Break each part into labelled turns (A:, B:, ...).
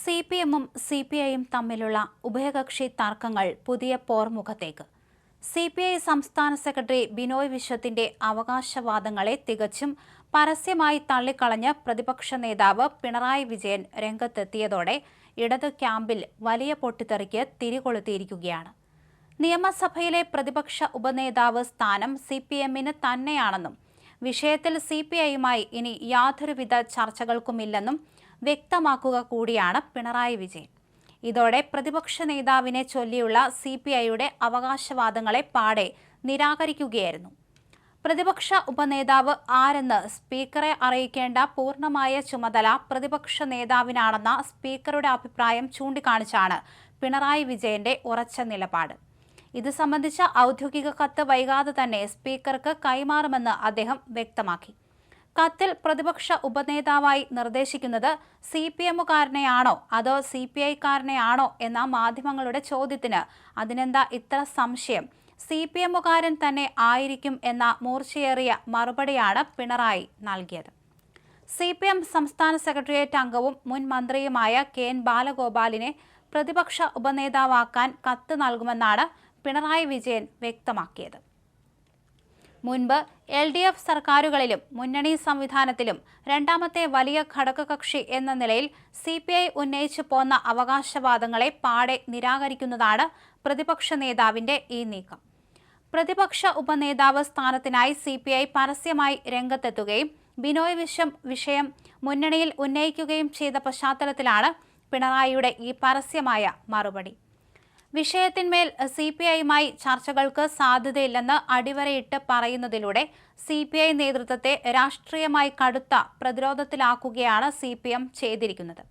A: സിപിഎമ്മും സിപിഐയും തമ്മിലുള്ള ഉഭയകക്ഷി തർക്കങ്ങൾ പുതിയ പോർമുഖത്തേക്ക്. സിപിഐ സംസ്ഥാന സെക്രട്ടറി ബിനോയ് വിശ്വത്തിന്റെ അവകാശവാദങ്ങളെ തികച്ചും പരസ്യമായി തള്ളിക്കളഞ്ഞ് പ്രതിപക്ഷ നേതാവ് പിണറായി വിജയൻ രംഗത്തെത്തിയതോടെ ഇടത് ക്യാമ്പിൽ വലിയ പൊട്ടിത്തെറിക്ക് തിരികൊളുത്തിയിരിക്കുകയാണ്. നിയമസഭയിലെ പ്രതിപക്ഷ ഉപനേതാവ് സ്ഥാനം സിപിഎമ്മിന് തന്നെയാണെന്നും വിഷയത്തിൽ സിപിഐയുമായി ഇനി യാതൊരുവിധ ചർച്ചകൾക്കുമില്ലെന്നും വ്യക്തമാക്കുക കൂടിയാണ് പിണറായി വിജയൻ. ഇതോടെ പ്രതിപക്ഷ നേതാവിനെ ചൊല്ലിയുള്ള സിപിഐയുടെ അവകാശവാദങ്ങളെ പാടെ നിരാകരിക്കുകയായിരുന്നു. പ്രതിപക്ഷ ഉപനേതാവ് ആരെന്ന് സ്പീക്കറെ അറിയിക്കേണ്ട പൂർണ്ണമായ ചുമതല പ്രതിപക്ഷ നേതാവിനാണെന്ന സ്പീക്കറുടെ അഭിപ്രായം ചൂണ്ടിക്കാണിച്ചാണ് പിണറായി വിജയന്റെ ഉറച്ച നിലപാട്. ഇത് സംബന്ധിച്ച ഔദ്യോഗിക കത്ത് വൈകാതെ തന്നെ സ്പീക്കർക്ക് കൈമാറുമെന്ന് അദ്ദേഹം വ്യക്തമാക്കി. കത്തിൽ പ്രതിപക്ഷ ഉപനേതാവായി നിർദ്ദേശിക്കുന്നത് സിപിഎമ്മുകാരനെയാണോ അതോ സിപിഐക്കാരനെയാണോ എന്ന മാധ്യമങ്ങളുടെ ചോദ്യത്തിന് അതിനെന്താ ഇത്ര സംശയം, സിപിഎമ്മുകാരൻ തന്നെ ആയിരിക്കും എന്ന മൂർച്ചയേറിയ മറുപടിയാണ് പിണറായി നൽകിയത്. സിപിഎം സംസ്ഥാന സെക്രട്ടേറിയറ്റ് അംഗവും മുൻ മന്ത്രിയുമായ കെ.എൻ. ബാലഗോപാലിനെ പ്രതിപക്ഷ ഉപനേതാവാക്കാൻ കത്ത് നൽകുമെന്നാണ് പിണറായി വിജയൻ വ്യക്തമാക്കിയത്. മുൻപ് LDF സർക്കാരുകളിലും മുന്നണി സംവിധാനത്തിലും രണ്ടാമത്തെ വലിയ ഘടകകക്ഷി എന്ന നിലയിൽ സിപിഐ ഉന്നയിച്ചു പോന്ന അവകാശവാദങ്ങളെ പാടെ നിരാകരിക്കുന്നതാണ് പ്രതിപക്ഷ നേതാവിന്റെ ഈ നീക്കം. പ്രതിപക്ഷ ഉപനേതാവ് സ്ഥാനത്തിനായി സിപിഐ പരസ്യമായി രംഗത്തെത്തുകയും ബിനോയ് വിഷയം മുന്നണിയിൽ ഉന്നയിക്കുകയും ചെയ്ത പശ്ചാത്തലത്തിലാണ് പിണറായിയുടെ ഈ പരസ്യമായ മറുപടി. വിഷയത്തിന്മേൽ സിപിഐയുമായി ചർച്ചകൾക്ക് സാധ്യതയില്ലെന്ന് അടിവരയിട്ട് പറയുന്നതിലൂടെ സിപിഐ നേതൃത്വത്തെ രാഷ്ട്രീയമായി കടുത്ത പ്രതിരോധത്തിലാക്കുകയാണ് സിപിഎം ചെയ്തിരിക്കുന്നത്.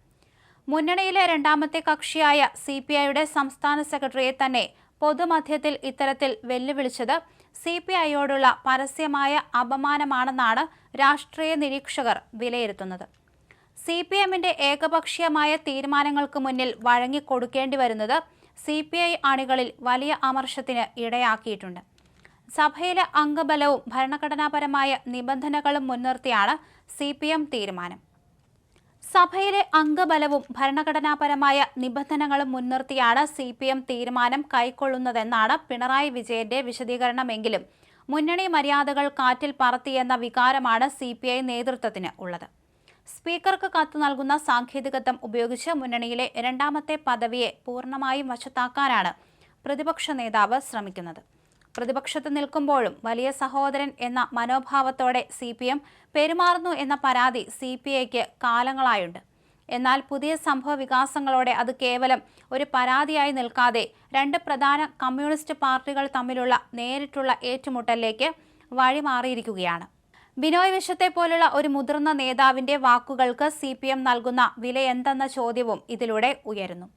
A: മുന്നണിയിലെ രണ്ടാമത്തെ കക്ഷിയായ സിപിഐയുടെ സംസ്ഥാന സെക്രട്ടറിയെ തന്നെ പൊതുമധ്യത്തിൽ ഇത്തരത്തിൽ വെല്ലുവിളിച്ചത് സിപിഐയോടുള്ള പരസ്യമായ അപമാനമാണെന്നാണ് രാഷ്ട്രീയ നിരീക്ഷകർ വിലയിരുത്തുന്നത്. സിപിഎമ്മിന്റെ ഏകപക്ഷീയമായ തീരുമാനങ്ങൾക്ക് മുന്നിൽ വഴങ്ങിക്കൊടുക്കേണ്ടി വരുന്നത് സിപിഐ അണികളിൽ വലിയ അമർഷത്തിന് ഇടയാക്കിയിട്ടുണ്ട്. സഭയിലെ അംഗബലവും ഭരണഘടനാപരമായ നിബന്ധനകളും മുൻനിർത്തിയാണ് സിപിഎം തീരുമാനം. സഭയിലെ അംഗബലവും ഭരണഘടനാപരമായ നിബന്ധനകളും മുൻനിർത്തിയാണ് സിപിഎം തീരുമാനം കൈക്കൊള്ളുന്നതെന്നാണ് പിണറായി വിജയന്റെ വിശദീകരണമെങ്കിലും മുന്നണി മര്യാദകൾ കാറ്റിൽ പറത്തിയെന്ന വികാരമാണ് സിപിഐ നേതൃത്വത്തിന് ഉള്ളത്. സ്പീക്കർക്ക് കത്ത് നൽകുന്ന സാങ്കേതികത്വം ഉപയോഗിച്ച് മുന്നണിയിലെ രണ്ടാമത്തെ പദവിയെ പൂർണ്ണമായും വശത്താക്കാനാണ് പ്രതിപക്ഷ നേതാവ് ശ്രമിക്കുന്നത്. പ്രതിപക്ഷത്ത് നിൽക്കുമ്പോഴും വലിയ സഹോദരൻ എന്ന മനോഭാവത്തോടെ സിപിഎം പെരുമാറുന്നു എന്ന പരാതി സിപിഐക്ക് കാലങ്ങളായുണ്ട്. എന്നാൽ പുതിയ സംഭവ വികാസങ്ങളോടെ അത് കേവലം ഒരു പരാതിയായി നിൽക്കാതെ രണ്ട് പ്രധാന കമ്മ്യൂണിസ്റ്റ് പാർട്ടികൾ തമ്മിലുള്ള നേരിട്ടുള്ള ഏറ്റുമുട്ടലിലേക്ക് വഴിമാറിയിരിക്കുകയാണ്. ബിനോയ് വിശ്വത്തെ പോലുള്ള ഒരു മുതിർന്ന നേതാവിന്റെ വാക്കുകൾക്ക് സിപിഎം നൽകുന്ന വില എന്തെന്ന ചോദ്യവും ഇതിലൂടെ ഉയരുന്നു.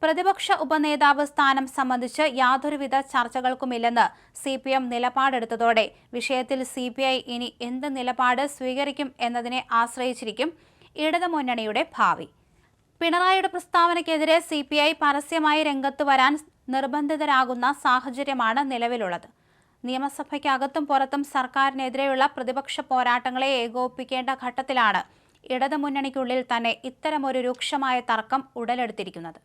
A: പ്രതിപക്ഷ ഉപനേതാവ് സ്ഥാനം സംബന്ധിച്ച് യാതൊരുവിധ ചർച്ചകൾക്കുമില്ലെന്ന് സിപിഎം നിലപാടെടുത്തതോടെ വിഷയത്തിൽ സിപിഐ ഇനി എന്ത് നിലപാട് സ്വീകരിക്കും എന്നതിനെ ആശ്രയിച്ചിരിക്കും ഇടത് മുന്നണിയുടെ ഭാവി. പിണറായിയുടെ പ്രസ്താവനയ്ക്കെതിരെ സിപിഐ പരസ്യമായി രംഗത്ത് വരാൻ നിർബന്ധിതരാകുന്ന സാഹചര്യമാണ് നിലവിലുള്ളത്. നിയമസഭയ്ക്കകത്തും പുറത്തും സർക്കാരിനെതിരെയുള്ള പ്രതിപക്ഷ പോരാട്ടങ്ങളെ ഏകോപിപ്പിക്കേണ്ട ഘട്ടത്തിലാണ് ഇടത് മുന്നണിക്കുള്ളിൽ തന്നെ ഇത്തരമൊരു രൂക്ഷമായ തർക്കം ഉടലെടുത്തിരിക്കുന്നത്.